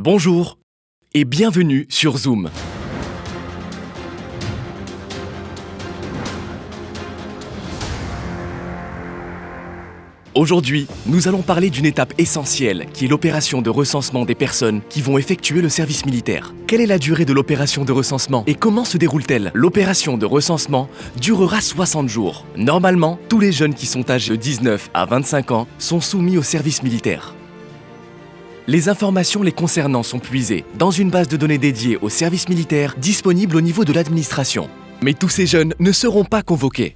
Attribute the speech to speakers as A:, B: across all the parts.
A: Bonjour et bienvenue sur Zoom. Aujourd'hui, nous allons parler d'une étape essentielle qui est l'opération de recensement des personnes qui vont effectuer le service militaire. Quelle est la durée de l'opération de recensement et comment se déroule-t-elle? L'opération de recensement durera 60 jours. Normalement, tous les jeunes qui sont âgés de 19 à 25 ans sont soumis au service militaire. Les informations les concernant sont puisées dans une base de données dédiée au service militaire disponible au niveau de l'administration. Mais tous ces jeunes ne seront pas convoqués.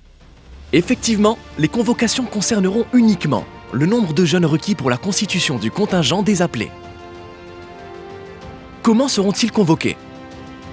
A: Effectivement, les convocations concerneront uniquement le nombre de jeunes requis pour la constitution du contingent des appelés. Comment seront-ils convoqués?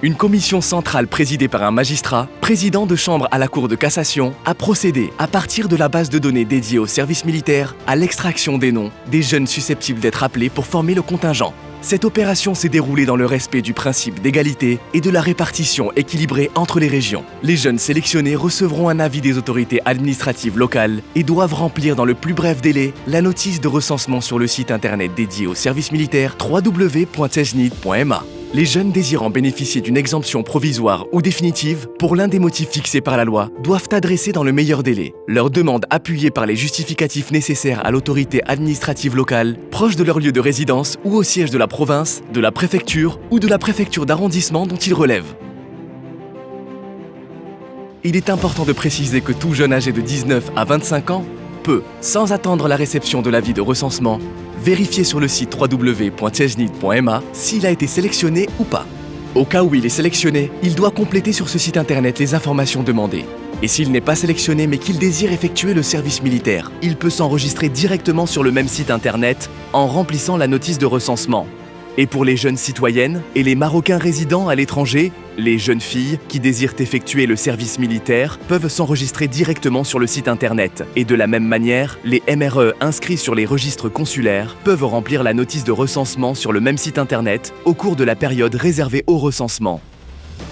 A: Une commission centrale présidée par un magistrat, président de chambre à la Cour de cassation, a procédé, à partir de la base de données dédiée au service militaire, à l'extraction des noms des jeunes susceptibles d'être appelés pour former le contingent. Cette opération s'est déroulée dans le respect du principe d'égalité et de la répartition équilibrée entre les régions. Les jeunes sélectionnés recevront un avis des autorités administratives locales et doivent remplir dans le plus bref délai la notice de recensement sur le site internet dédié au service militaire www.cejnit.ma. Les jeunes désirant bénéficier d'une exemption provisoire ou définitive pour l'un des motifs fixés par la loi doivent adresser dans le meilleur délai leur demande appuyée par les justificatifs nécessaires à l'autorité administrative locale, proche de leur lieu de résidence ou au siège de la province, de la préfecture ou de la préfecture d'arrondissement dont ils relèvent. Il est important de préciser que tout jeune âgé de 19 à 25 ans peut, sans attendre la réception de l'avis de recensement, vérifier sur le site www.cejnit.ma s'il a été sélectionné ou pas. Au cas où il est sélectionné, il doit compléter sur ce site internet les informations demandées. Et s'il n'est pas sélectionné mais qu'il désire effectuer le service militaire, il peut s'enregistrer directement sur le même site internet en remplissant la notice de recensement. Et pour les jeunes citoyennes et les Marocains résidant à l'étranger, les jeunes filles qui désirent effectuer le service militaire peuvent s'enregistrer directement sur le site internet. Et de la même manière, les MRE inscrits sur les registres consulaires peuvent remplir la notice de recensement sur le même site internet au cours de la période réservée au recensement.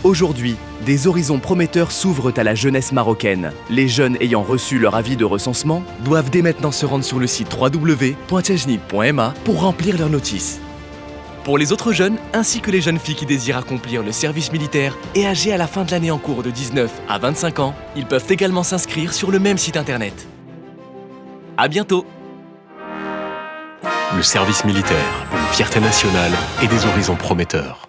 A: Aujourd'hui, des horizons prometteurs s'ouvrent à la jeunesse marocaine. Les jeunes ayant reçu leur avis de recensement doivent dès maintenant se rendre sur le site www.cejnit.ma pour remplir leur notice. Pour les autres jeunes, ainsi que les jeunes filles qui désirent accomplir le service militaire et âgés à la fin de l'année en cours de 19 à 25 ans, ils peuvent également s'inscrire sur le même site internet. À bientôt!
B: Le service militaire, une fierté nationale et des horizons prometteurs.